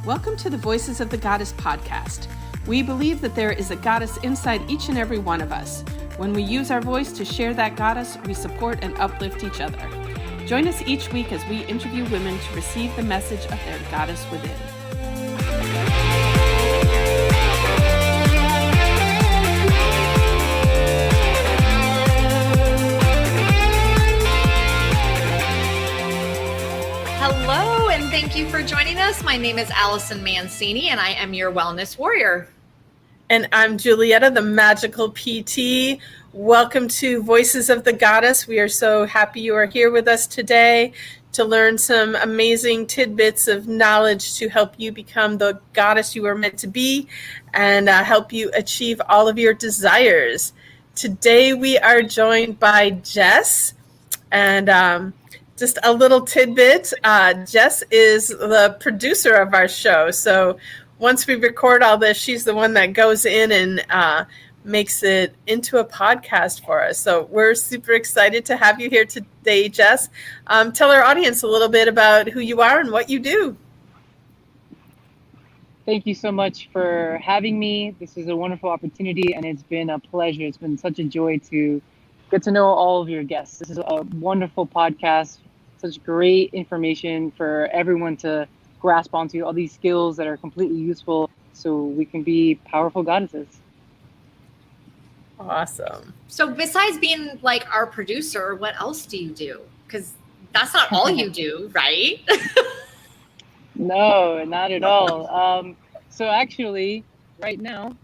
Welcome to the Voices of the Goddess podcast. We believe that there is a goddess inside each and every one of us. When we use our voice to share that goddess, we support and uplift each other. Join us each week as we interview women to receive the message of their goddess within. Hello, and thank you for joining us. My name is Allyson Mancini, and I am your wellness warrior. And I'm Julietta, the magical PT. Welcome to Voices of the Goddess. We are so happy you are here with us today to learn some amazing tidbits of knowledge to help you become the goddess you were meant to be and help you achieve all of your desires. Today we are joined by Jess, and just a little tidbit, Jess is the producer of our show. So once we record all this, she's the one that goes in and makes it into a podcast for us. So we're super excited to have you here today, Jess. Tell our audience a little bit about who you are and what you do. Thank you so much for having me. This is a wonderful opportunity, and it's been a pleasure. It's been such a joy to get to know all of your guests. This is a wonderful podcast, such great information for everyone to grasp onto, all these skills that are completely useful so we can be powerful goddesses. Awesome. So besides being like our producer, what else do you do? Because that's not all you do, right? No, not at all. So actually, right now,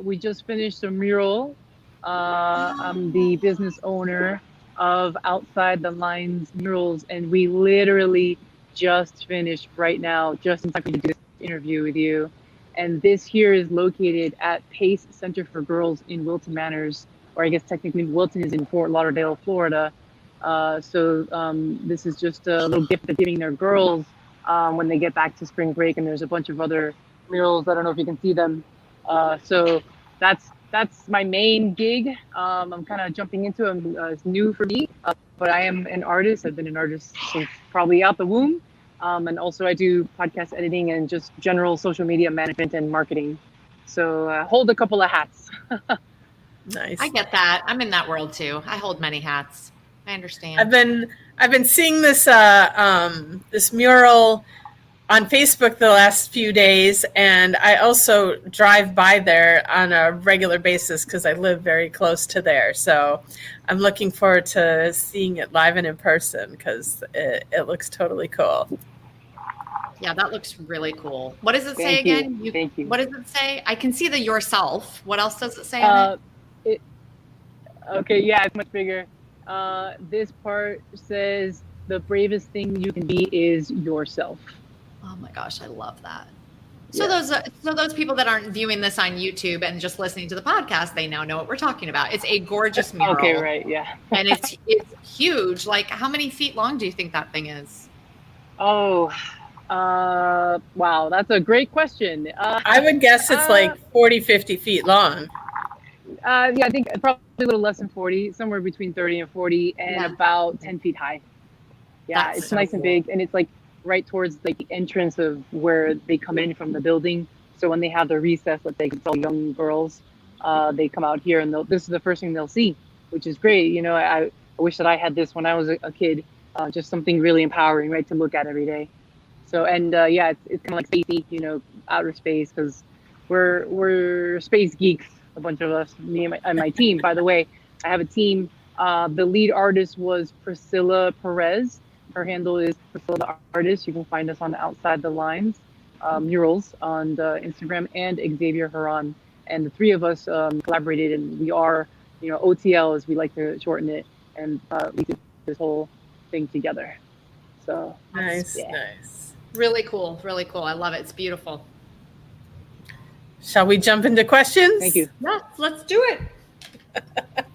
we just finished a mural. I'm the business owner of Outside The Lines Murals, and we literally just finished right now, just in time to do this interview with you. And this here is located at Pace Center for Girls in Wilton Manors, or I guess technically Wilton is in Fort Lauderdale, Florida. So this is just a little gift they're giving their girls when they get back to spring break. And there's a bunch of other murals. I don't know if you can see them. So that's my main gig. I'm kind of jumping into it. It's new for me, but I am an artist. I've been an artist since probably out the womb. And also I do podcast editing and just general social media management and marketing. So I hold a couple of hats. Nice. I get that. I'm in that world too. I hold many hats. I understand. I've been seeing this this mural on Facebook the last few days, and I also drive by there on a regular basis because I live very close to there. So I'm looking forward to seeing it live and in person because it looks totally cool. Yeah, that looks really cool. What does it say Thank you. again? Thank you. What does it say? I can see the yourself. What else does it say on it? Okay, yeah, it's much bigger. This part says the bravest thing you can be is yourself. Oh my gosh, I love that. So Yeah. those people that aren't viewing this on YouTube and just listening to the podcast, they now know what we're talking about. It's a gorgeous mural. Okay, right, yeah. And it's huge. Like, how many feet long do you think that thing is? Oh, wow, that's a great question. I would guess it's like 40, 50 feet long. Yeah, I think probably a little less than 40, somewhere between 30 and 40, and about 10 feet high. Yeah, That's it's so nice cool. and big, and it's like right towards like the entrance of where they come in from the building. So when they have the recess, let's say it's all young girls, they come out here, and this is the first thing they'll see, which is great. You know, I wish that I had this when I was a kid, just something really empowering, right, to look at every day. So, and yeah, it's kind of like spacey, you know, outer space, because we're space geeks, a bunch of us, me and my team. By the way, I have a team. The lead artist was Priscilla Perez. Her handle is Priscilla the Artist. You can find us on Outside the Lines Murals on Instagram, and Xavier Huron. And the three of us collaborated, and we are, you know, OTL, as we like to shorten it, and we did this whole thing together. So Nice, yeah. nice. Really cool. Really cool. I love it. It's beautiful. Shall we jump into questions? Thank you. Yeah, let's do it.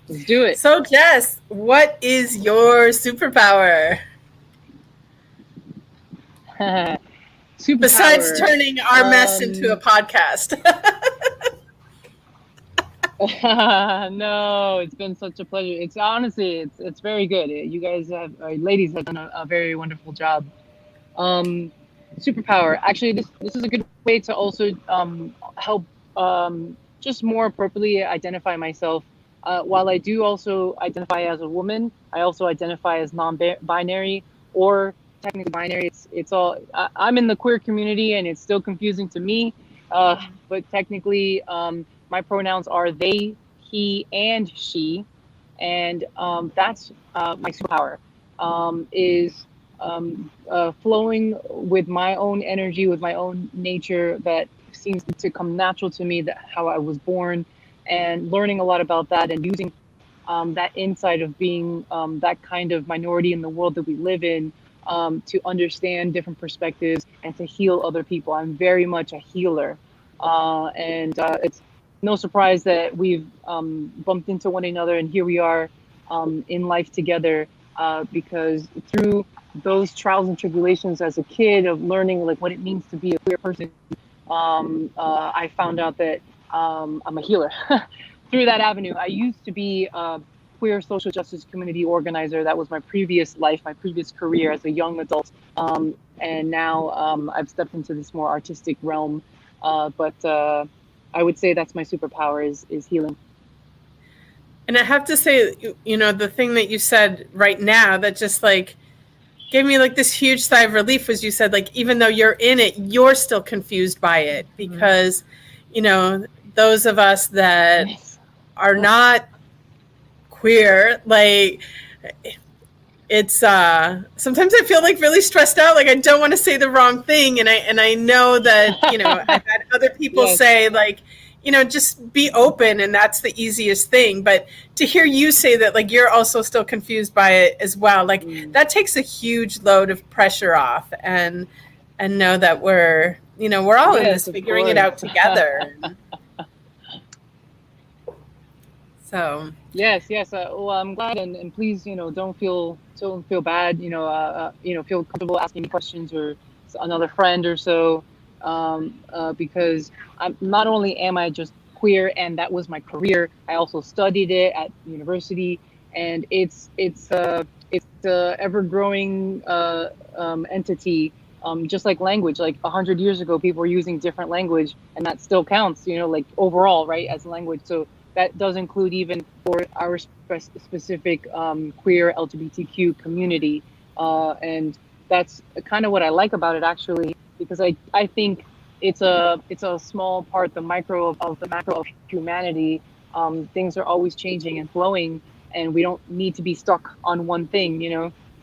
Let's do it. So, Jess, what is your superpower? Superpower. Besides turning our mess into a podcast. No, it's been such a pleasure. It's honestly, it's very good. You guys have, ladies have done a very wonderful job. Superpower. Actually, this is a good way to also help just more appropriately identify myself. While I do also identify as a woman, I also identify as non-binary or technically binary. It's all I'm in the queer community, and it's still confusing to me. But technically, my pronouns are they, he, and she, and that's my superpower. Is flowing with my own energy, with my own nature that seems to come natural to me, that how I was born, and learning a lot about that and using that insight of being that kind of minority in the world that we live in to understand different perspectives and to heal other people. I'm very much a healer. And it's no surprise that we've bumped into one another, and here we are in life together because through those trials and tribulations as a kid of learning like what it means to be a queer person, I found out that I'm a healer through that avenue. I used to be a queer social justice community organizer. That was my previous life, my previous career as a young adult. And now I've stepped into this more artistic realm. But I would say that's my superpower is healing. And I have to say, the thing that you said right now that just like gave me like this huge sigh of relief was you said like even though you're in it, you're still confused by it because those of us that are not queer, like it's sometimes I feel like really stressed out, like I don't want to say the wrong thing, and I know that I've had other people say like just be open, and that's the easiest thing. But to hear you say that, like, you're also still confused by it as well, like that takes a huge load of pressure off, and know that we're all in this figuring it out together. So yes. Well, I'm glad, and please, don't feel bad. Feel comfortable asking me questions or another friend or so. Because I'm not only am I just queer and that was my career, I also studied it at university, and it's a ever growing entity, just like language. Like 100 years ago, people were using different language, and that still counts, like overall, right, as language. So that does include even for our specific queer LGBTQ community, and that's kind of what I like about it, actually. Because I think it's a small part, the micro of the macro of humanity. Things are always changing and flowing, and we don't need to be stuck on one thing.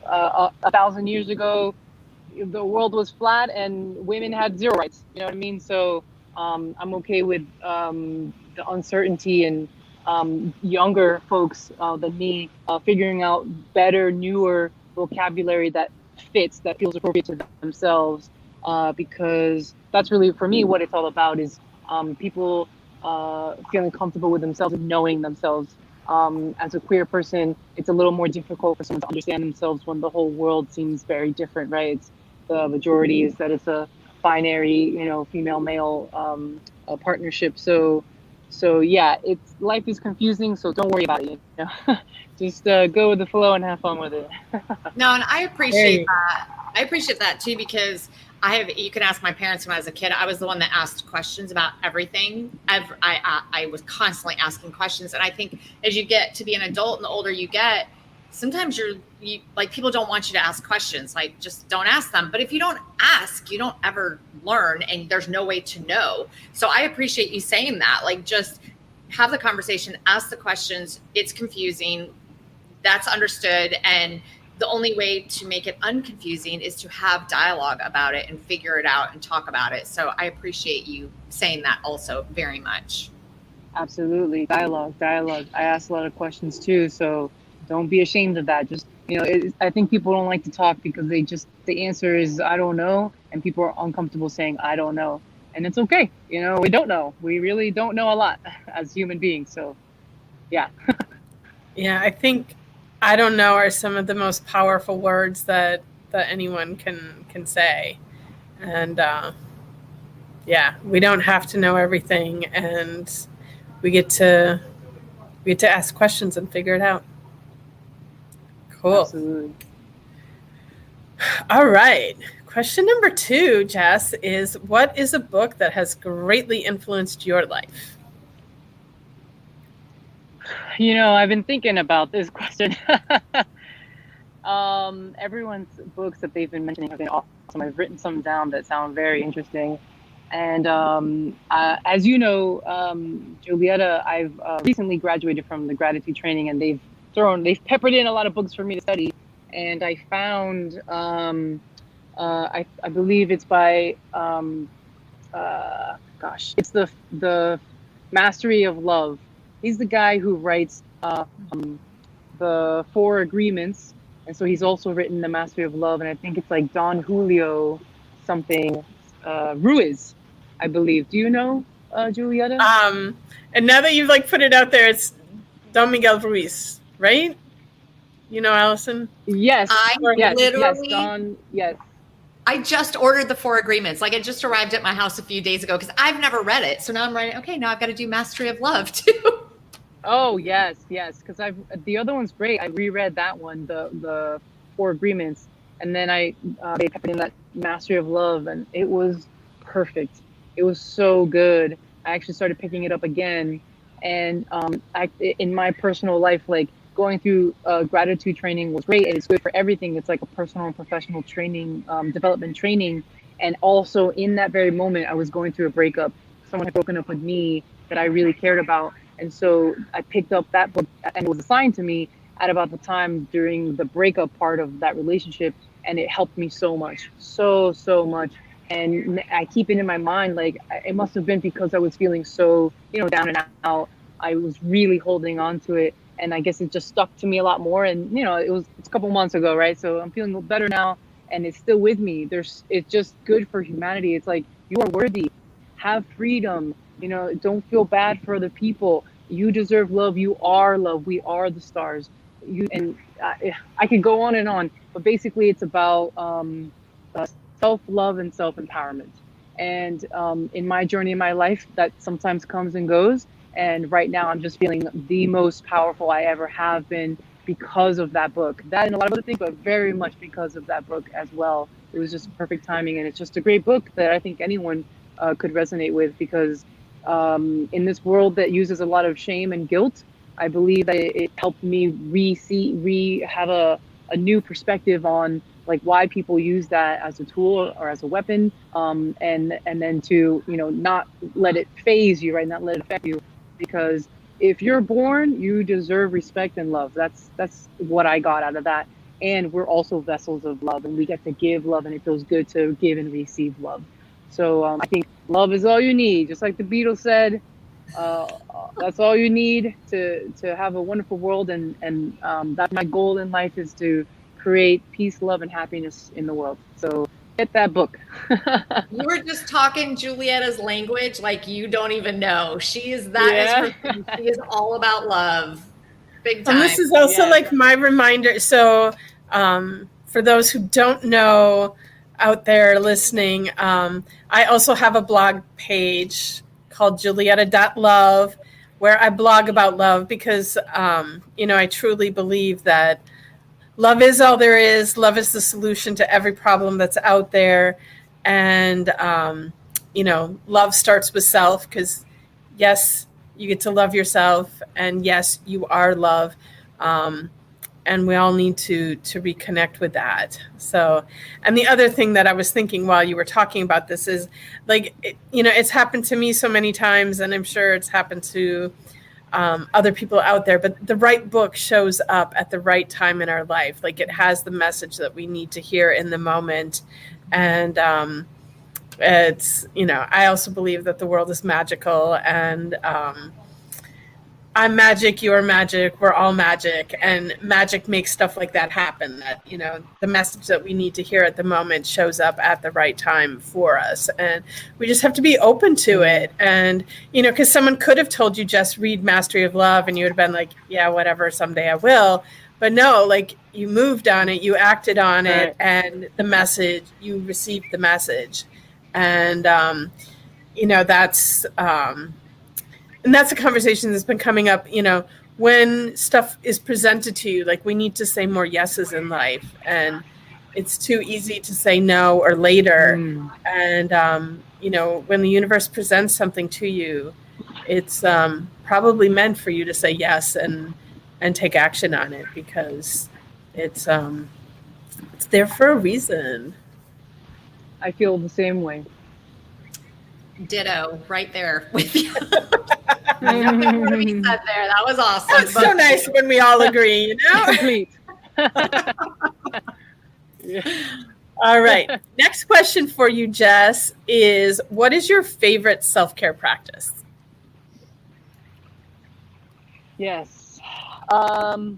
1,000 years ago, the world was flat and women had zero rights. You know what I mean? So I'm okay with the uncertainty and younger folks than me figuring out better, newer vocabulary that fits, that feels appropriate to themselves. Because that's really, for me, what it's all about is people feeling comfortable with themselves and knowing themselves. As a queer person, it's a little more difficult for someone to understand themselves when the whole world seems very different, right? The majority is that it's a binary, female male partnership. So yeah, life is confusing. So don't worry about it. Just go with the flow and have fun with it. No, and I appreciate that. I appreciate that too, because you can ask my parents when I was a kid. I was the one that asked questions about everything. I was constantly asking questions. And I think as you get to be an adult and the older you get, sometimes you like, people don't want you to ask questions. Like, just don't ask them. But if you don't ask, you don't ever learn, and there's no way to know. So I appreciate you saying that. Like, just have the conversation, ask the questions. It's confusing. That's understood. And the only way to make it unconfusing is to have dialogue about it and figure it out and talk about it. So I appreciate you saying that also very much. Absolutely. Dialogue. I ask a lot of questions too. So don't be ashamed of that. Just, I think people don't like to talk because the answer is, I don't know. And people are uncomfortable saying, I don't know. And it's okay. We don't know. We really don't know a lot as human beings. So yeah. Yeah, I think I don't know are some of the most powerful words that anyone can say. And we don't have to know everything, and we get to ask questions and figure it out. Cool. Absolutely. All right. Question number 2, Jess, is what is a book that has greatly influenced your life? I've been thinking about this question. Everyone's books that they've been mentioning have been awesome. I've written some down that sound very interesting. And as you know, Julietta, I've recently graduated from the gratitude training, and they've peppered in a lot of books for me to study. And I found, I believe it's by, it's the Mastery of Love. He's the guy who writes the 4 Agreements, and so he's also written the Mastery of Love. And I think it's like Don Julio something Ruiz, I believe. Do you know Julietta? And now that you've put it out there, it's Don Miguel Ruiz, right? You know, Allyson? Yes. Literally. Yes. I just ordered the 4 Agreements. It just arrived at my house a few days ago because I've never read it. So now I'm writing, okay, now I've got to do Mastery of Love too. Oh, yes. Because the other one's great. I reread that one, the 4 Agreements. And then they peppered in that Mastery of Love, and it was perfect. It was so good. I actually started picking it up again. And in my personal life, going through gratitude training was great, and it's good for everything. It's like a personal and professional training, development training. And also in that very moment, I was going through a breakup. Someone had broken up with me that I really cared about. And so I picked up that book, and it was assigned to me at about the time during the breakup part of that relationship. And it helped me so much, so much. And I keep it in my mind, it must have been because I was feeling so, down and out. I was really holding on to it. And I guess it just stuck to me a lot more. And, it's a couple months ago, right? So I'm feeling better now, and it's still with me. It's just good for humanity. It's like, you are worthy, have freedom, don't feel bad for other people. You deserve love. You are love. We are the stars. I could go on and on, but basically it's about self-love and self-empowerment. And in my journey in my life, that sometimes comes and goes. And right now I'm just feeling the most powerful I ever have been because of that book. That and a lot of other things, but very much because of that book as well. It was just perfect timing, and it's just a great book that I think anyone could resonate with, because in this world that uses a lot of shame and guilt, I believe that it helped me have a new perspective on why people use that as a tool or as a weapon, and then to not let it phase you, right? Not let it affect you, because if you're born, you deserve respect and love. That's what I got out of that. And we're also vessels of love, and we get to give love, and it feels good to give and receive love. So I think love is all you need, just like the Beatles said. That's all you need to have a wonderful world, and that's my goal in life, is to create peace, love, and happiness in the world. So get that book. You were just talking Julietta's language like you don't even know. She is she is all about love. Big time. And this is also my reminder. So for those who don't know out there listening, I also have a blog page called julietta.love, where I blog about love, because I truly believe that love is all there is. Love is the solution to every problem that's out there. And, love starts with self, because yes, you get to love yourself, and yes, you are love. And we all need to reconnect with that. So, and the other thing that I was thinking while you were talking about this is it's happened to me so many times, and I'm sure it's happened to other people out there, but the right book shows up at the right time in our life. It has the message that we need to hear in the moment. And it's, I also believe that the world is magical, and I'm magic, you're magic, we're all magic, and magic makes stuff like that happen. That, the message that we need to hear at the moment shows up at the right time for us. And we just have to be open to it. And, because someone could have told you, just read Mastery of Love, and you would have been like, yeah, whatever, someday I will. But no, you moved on it, you acted on it, and the message, you received the message. And, that's... and that's a conversation that's been coming up, when stuff is presented to you, we need to say more yeses in life. And it's too easy to say no or later. And, you know, when the universe presents something to you, it's probably meant for you to say yes and take action on it, because it's there for a reason. I feel the same way. Ditto, right there with you. Nothing more to be said there. That was awesome. That's so nice when we all agree, you know? Complete. All right. Next question for you, Jess, is what is your favorite self-care practice? Yes. I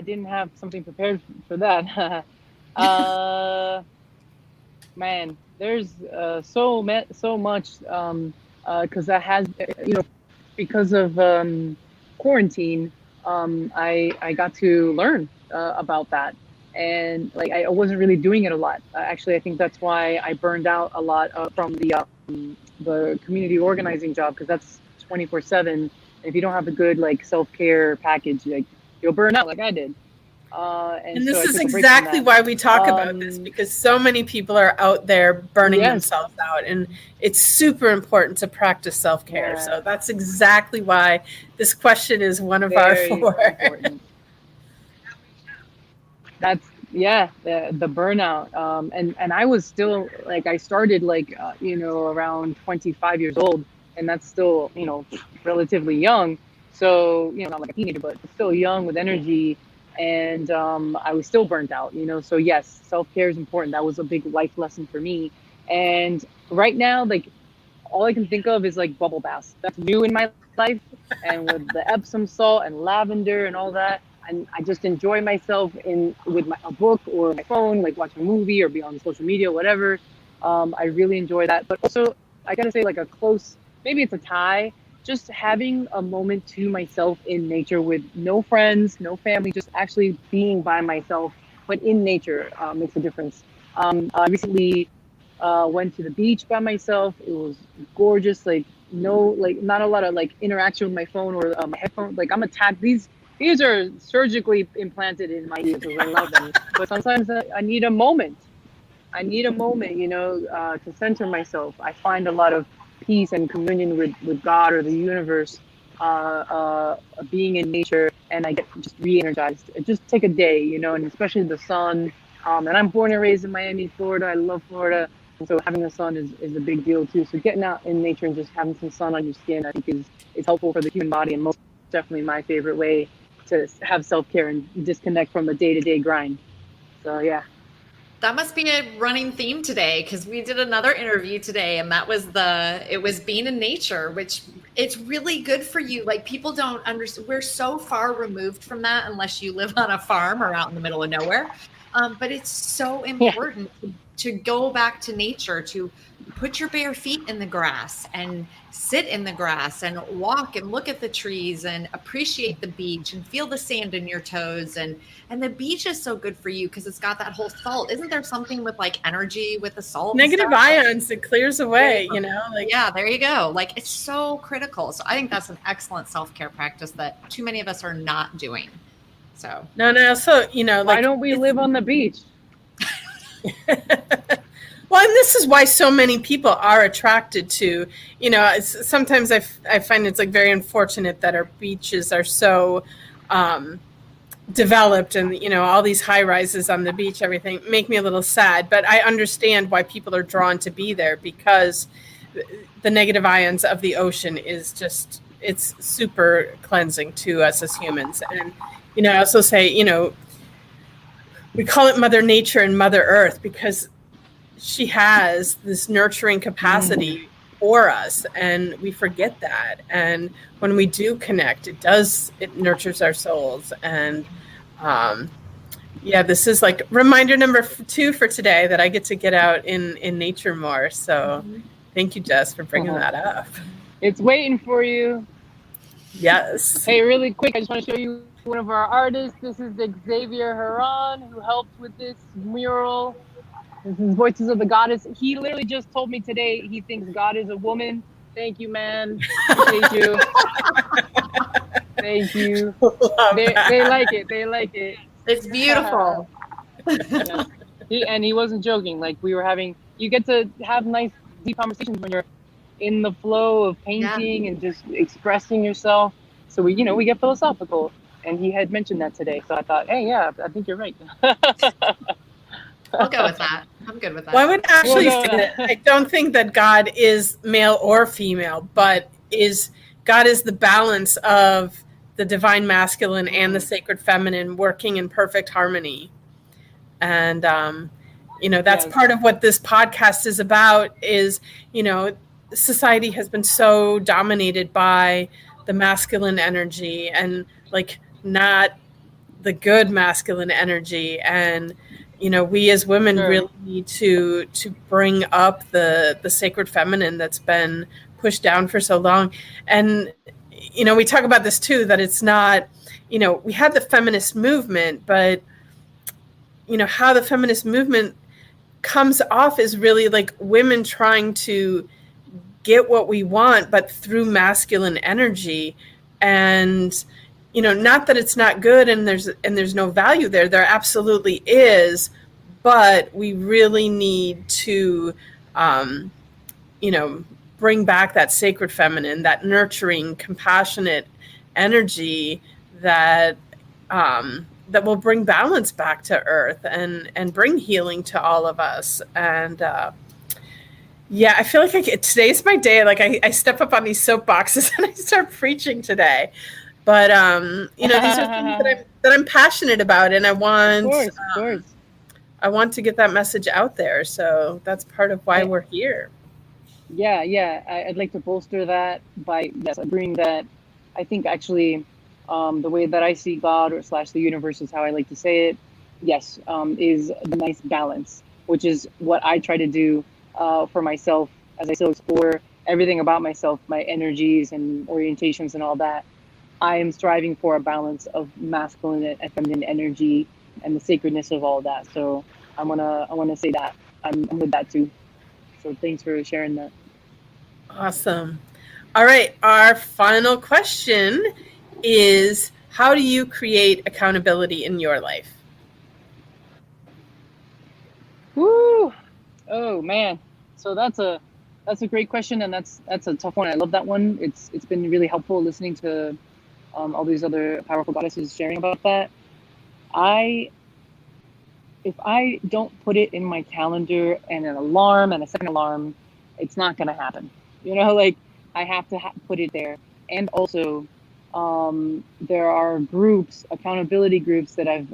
didn't have something prepared for that. Man, there's so much because that has, you know, because of quarantine, I got to learn about that, and like I wasn't really doing it a lot. Actually, I think that's why I burned out a lot from the community organizing job, because that's 24/7. If you don't have a good like self-care package, like you'll burn out like I did. And this is exactly why we talk about this, because so many people are out there burning themselves out, and it's super important to practice self-care. Yeah. So that's exactly why this question is one of our 4. Important. That's the burnout. And I was still like, I started like, you know, around 25 years old, and that's still, you know, relatively young. So, you know, not like a teenager, but still young with energy. And I was still burnt out, you know. So yes, self-care is important. That was a big life lesson for me. And right now, like, all I can think of is like bubble baths. That's new in my life. And with the Epsom salt and lavender and all that, and I just enjoy myself with a book or my phone, like watching a movie or be on social media, whatever. I really enjoy that. But also, I gotta say, like a close, maybe it's a tie, just having a moment to myself in nature with no friends, no family, just actually being by myself, but in nature makes a difference. I recently went to the beach by myself. It was gorgeous. Like not a lot of like interaction with my phone or my headphones. Like I'm attacked. These are surgically implanted in my ears because I love them. But sometimes I need a moment. You know, to center myself. I find a lot of peace and communion with God or the universe, being in nature, and I get just re-energized. Just take a day, you know, and especially the sun. And I'm born and raised in Miami, Florida. I love Florida, and so having the sun is a big deal too. So getting out in nature and just having some sun on your skin, I think is helpful for the human body, and most definitely my favorite way to have self-care and disconnect from the day-to-day grind. So yeah. That must be a running theme today, because we did another interview today, and that was it was being in nature, which it's really good for you. Like, people don't understand. We're so far removed from that unless you live on a farm or out in the middle of nowhere. But it's so important to go back to nature, to put your bare feet in the grass and sit in the grass and walk and look at the trees and appreciate the beach and feel the sand in your toes. And the beach is so good for you because it's got that whole salt. Isn't there something with like energy with the salt? Negative ions, it clears away, you know? Like, yeah, there you go. Like, it's so critical. So I think that's an excellent self-care practice that too many of us are not doing. So no. So, you know, like, why don't we live on the beach? Well, and this is why so many people are attracted to, you know, sometimes I find it's like very unfortunate that our beaches are so developed, and, you know, all these high rises on the beach, everything make me a little sad, but I understand why people are drawn to be there, because the negative ions of the ocean is just, it's super cleansing to us as humans. And, you know, I also say, you know, we call it Mother Nature and Mother Earth because she has this nurturing capacity for us, and we forget that. And when we do connect, it nurtures our souls. And this is like reminder number 2 for today, that I get to get out in nature more. So thank you, Jess, for bringing that up. It's waiting for you. Yes. Hey, really quick, I just want to show you one of our artists. This is Xavier Heron, who helped with this mural. This is Voices of the Goddess. He literally just told me today he thinks God is a woman. Thank you, man. Appreciate you. Thank you. They like it. They like it. It's beautiful. Yes. He wasn't joking. Like we were having, you get to have nice deep conversations when you're in the flow of painting and just expressing yourself. So we get philosophical, and he had mentioned that today. So I thought, hey, yeah, I think you're right. I'll go with that. I'm good with that. Well, I would actually We'll say go- that I don't think that God is male or female, but God is the balance of the divine masculine and the sacred feminine working in perfect harmony. And that's Yes. part of what this podcast is about. Is society has been so dominated by the masculine energy and like not the good masculine energy, and we as women Sure. really need to bring up the sacred feminine that's been pushed down for so long. And we talk about this too, that it's not, we had the feminist movement, but how the feminist movement comes off is really like women trying to get what we want, but through masculine energy. And not that it's not good and there's no value there absolutely is, but we really need to bring back that sacred feminine, that nurturing, compassionate energy that that will bring balance back to earth and bring healing to all of us. And I feel like today's my day. Like I step up on these soapboxes and I start preaching today. But these are things that I'm passionate about, and I want, Of course. I want to get that message out there. So that's part of why we're here. Yeah. I'd like to bolster that by agreeing that I think actually the way that I see God or / the universe is how I like to say it. Yes, is the nice balance, which is what I try to do for myself as I still explore everything about myself, my energies and orientations and all that. I am striving for a balance of masculine and feminine energy and the sacredness of all that. So I wanna say that I'm with that too. So thanks for sharing that. Awesome. All right. Our final question is, how do you create accountability in your life? Woo! Oh man. So that's a great question, and that's a tough one. I love that one. It's been really helpful listening to all these other powerful goddesses sharing about that. If I don't put it in my calendar and an alarm and a second alarm, it's not going to happen. Like I have to put it there. And also, there are accountability groups that I've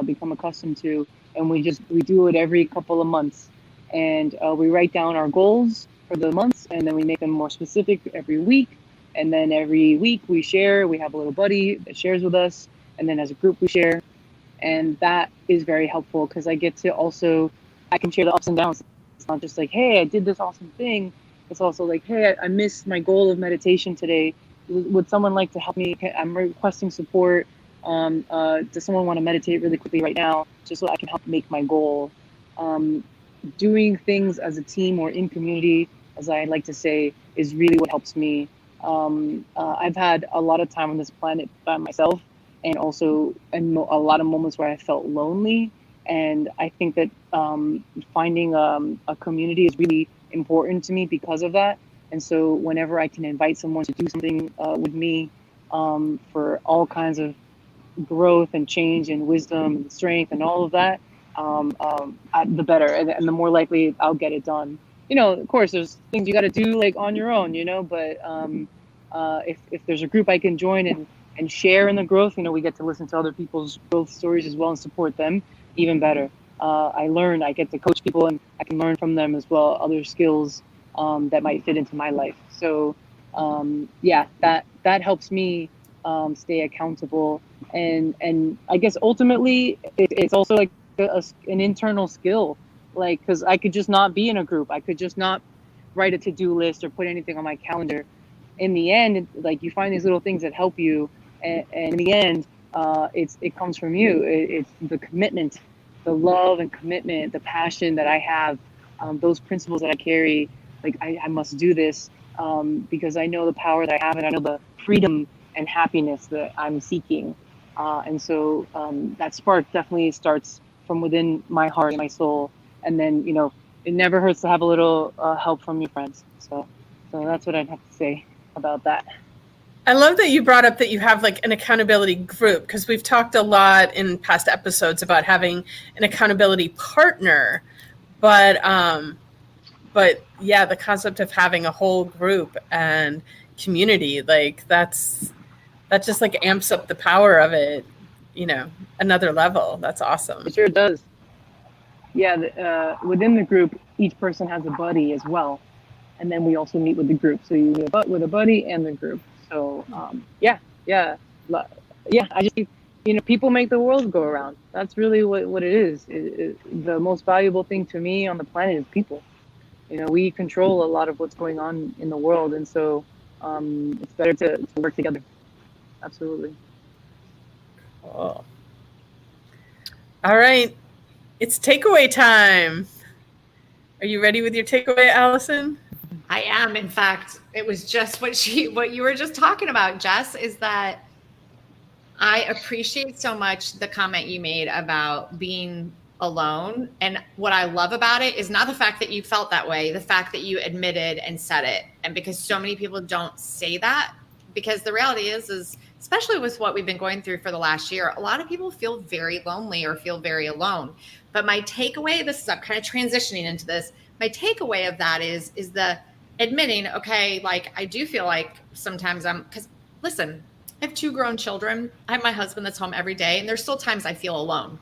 become accustomed to, and we do it every couple of months, and we write down our goals for the months, and then we make them more specific every week. And then every week we share. We have a little buddy that shares with us, and then as a group we share. And that is very helpful because I can share the ups and downs. It's not just like, hey, I did this awesome thing. It's also like, hey, I missed my goal of meditation today. Would someone like to help me? I'm requesting support. Does someone want to meditate really quickly right now, just so I can help make my goal? Doing things as a team or in community, as I like to say, is really what helps me. I've had a lot of time on this planet by myself, and also a lot of moments where I felt lonely. And I think that finding a community is really important to me because of that. And so whenever I can invite someone to do something with me for all kinds of growth and change and wisdom and strength and all of that, the better, and the more likely I'll get it done. Of course, there's things you got to do like on your own, but if there's a group I can join and share in the growth, we get to listen to other people's growth stories as well and support them, even better. I get to coach people, and I can learn from them as well, other skills that might fit into my life. So that helps me stay accountable, and I guess ultimately it's also like an internal skill, like, because I could just not be in a group. I could just not write a to-do list or put anything on my calendar. In the end, like, you find these little things that help you, and in the end, it comes from you. It's the commitment, the love and commitment, the passion that I have, those principles that I carry. Like, I must do this because I know the power that I have, and I know the freedom and happiness that I'm seeking. And so that spark definitely starts from within my heart and my soul. And then, it never hurts to have a little help from your friends. So that's what I'd have to say about that. I love that you brought up that you have like an accountability group, because we've talked a lot in past episodes about having an accountability partner, but yeah, the concept of having a whole group and community, like that just like amps up the power of it, another level. That's awesome. It sure does. Yeah, within the group, each person has a buddy as well, and then we also meet with the group. So you meet with a buddy and the group. So yeah. I just think, people make the world go around. That's really what it is. The most valuable thing to me on the planet is people. We control a lot of what's going on in the world, and so it's better to work together. Absolutely. Cool. All right, it's takeaway time. Are you ready with your takeaway, Allyson? I am. In fact, it was just what you were just talking about, Jess, is that I appreciate so much the comment you made about being alone. And what I love about it is not the fact that you felt that way, the fact that you admitted and said it. And because so many people don't say that, because the reality is especially with what we've been going through for the last year, a lot of people feel very lonely or feel very alone. But my takeaway, I'm kind of transitioning into this. My takeaway of that is the admitting, okay, like I do feel like sometimes because listen, I have 2 grown children. I have my husband that's home every day, and there's still times I feel alone.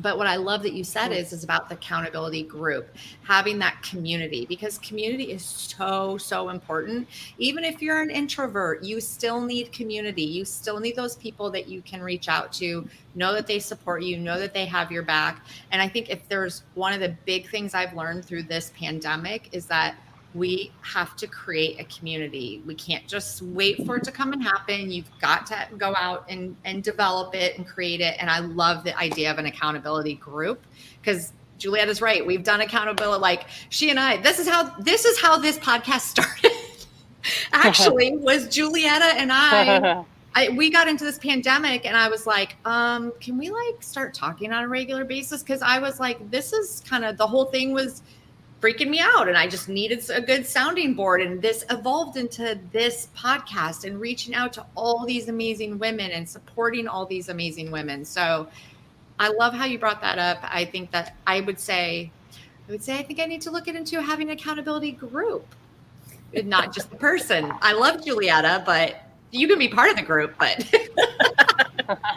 But what I love that you said is about the accountability group, having that community, because community is so important. Even if you're an introvert, you still need community. You still need those people that you can reach out to, know that they support you, know that they have your back. And I think if there's one of the big things I've learned through this pandemic is that we have to create a community. We can't just wait for it to come and happen. You've got to go out and develop it and create it. And I love the idea of an accountability group, because Julietta's right. We've done accountability. Like she and I, this is how this podcast started. Actually, was Julietta and I we got into this pandemic, and I was like, can we like start talking on a regular basis? Because I was like, this is kind of the whole thing was freaking me out, and I just needed a good sounding board. And this evolved into this podcast and reaching out to all these amazing women and supporting all these amazing women. So I love how you brought that up. I think that I would say I think I need to look into having an accountability group, not just the person. I love Julietta, but you can be part of the group, but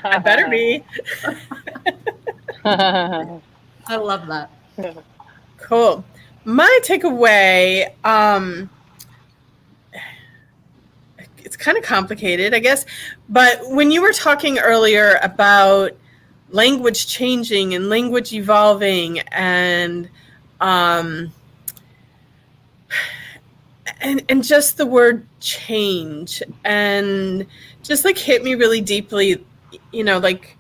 I better be. I love that. Cool. My takeaway, it's kind of complicated, I guess, but when you were talking earlier about language changing and language evolving and just the word change, and just like hit me really deeply, like,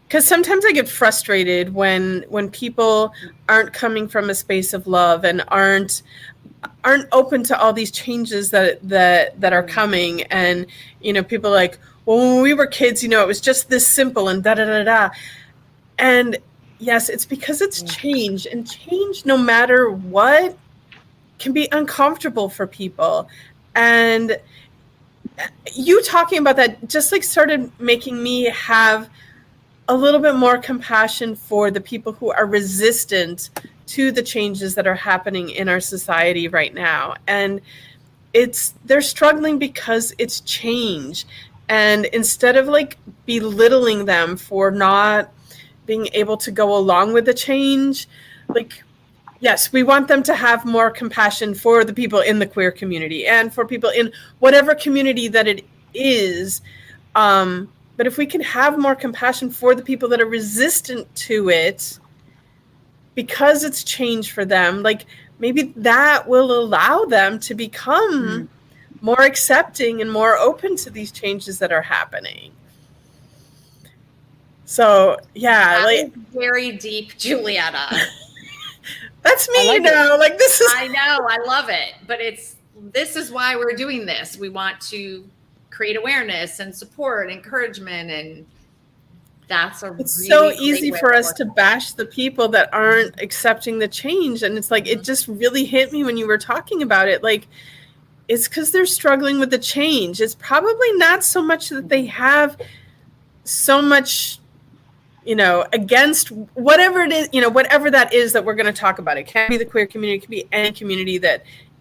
because sometimes I get frustrated when people aren't coming from a space of love and aren't open to all these changes that are coming. And, people are like, well, when we were kids, it was just this simple and da-da-da-da. And yes, it's because it's change, and change, no matter what, can be uncomfortable for people. And you talking about that just like started making me have a little bit more compassion for the people who are resistant to the changes that are happening in our society right now. And they're struggling because it's change. And instead of like belittling them for not being able to go along with the change, like, yes, we want them to have more compassion for the people in the queer community and for people in whatever community that it is. But if we can have more compassion for the people that are resistant to it because it's change for them, like maybe that will allow them to become more accepting and more open to these changes that are happening. So, yeah. That is very deep, Julietta. That's me, like this is. I know, I love it. But this is why we're doing this. We want to create awareness and support, encouragement, and That's it's really so great easy way for to us work. to bash the people that aren't accepting the change. And it's like, it just really hit me when you were talking about it. Like, it's because they're struggling with the change. It's probably not so much that they have so much, against whatever it is, whatever that is that we're going to talk about. It can be the queer community, it can be any community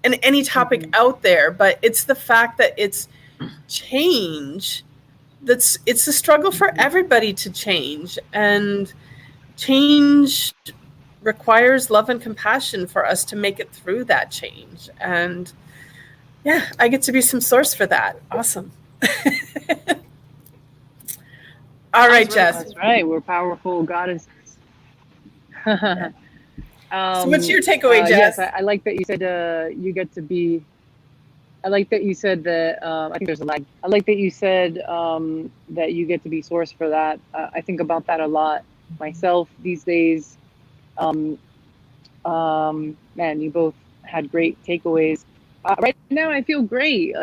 and any topic out there, but it's the fact that it's change. It's a struggle for everybody to change, and change requires love and compassion for us to make it through that change. And yeah, I get to be some source for that. Awesome. All right, Jess. That's right. We're powerful goddesses. So what's your takeaway, Jess? Yes, I like that you said you get to be. I like that you said that. I think there's a lag. I like that you said that you get to be source for that. I think about that a lot myself these days. Man, you both had great takeaways. Right now, I feel great.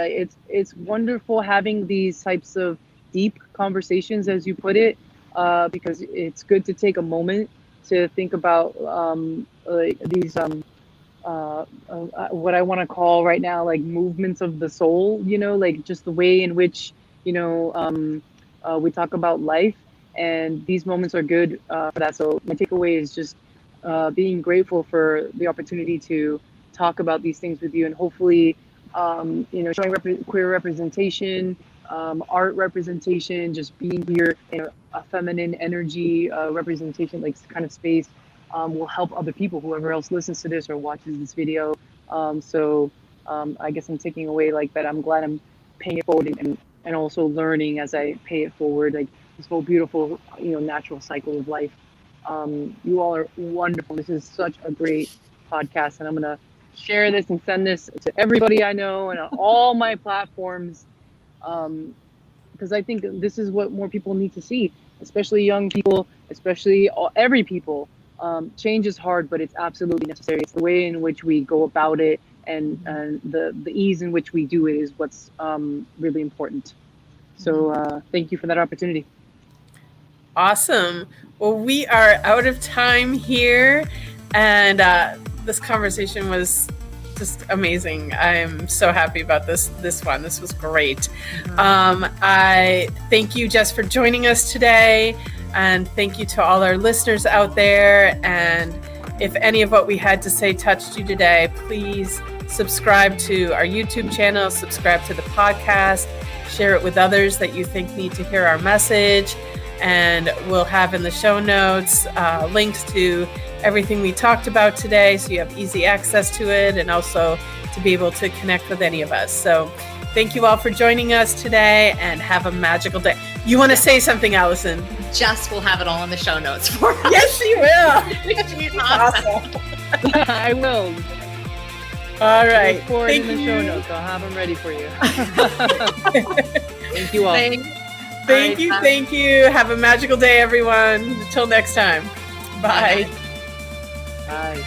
It's wonderful having these types of deep conversations, as you put it, because it's good to take a moment to think about these what I want to call right now, like movements of the soul, like just the way in which, we talk about life, and these moments are good for that. So my takeaway is just being grateful for the opportunity to talk about these things with you, and hopefully, showing queer representation, art representation, just being here in a feminine energy representation, like kind of space, will help other people, whoever else listens to this or watches this video. So I guess I'm taking away like that. I'm glad I'm paying it forward and also learning as I pay it forward, like this whole beautiful, natural cycle of life. You all are wonderful. This is such a great podcast, and I'm going to share this and send this to everybody I know and on all my platforms, because I think this is what more people need to see, especially young people, especially every people. Change is hard, but it's absolutely necessary. It's the way in which we go about it, and the ease in which we do it is what's really important. So thank you for that opportunity. Awesome. Well, we are out of time here, and this conversation was just amazing. I'm so happy about this one. This was great. I thank you, Jess, for joining us today, and thank you to all our listeners out there. And if any of what we had to say touched you today, please subscribe to our YouTube channel, subscribe to the podcast, share it with others that you think need to hear our message. And we'll have in the show notes links to everything we talked about today, so you have easy access to it, and also to be able to connect with any of us. So thank you all for joining us today, and have a magical day. You want to say something, Allyson? Jess will have it all in the show notes for us. Yes, she will. She's awesome. I will. All right. Look forward in the show notes. I'll have them ready for you. Thank you all. Thank you. Have a magical day, everyone. Until next time. Bye. Bye.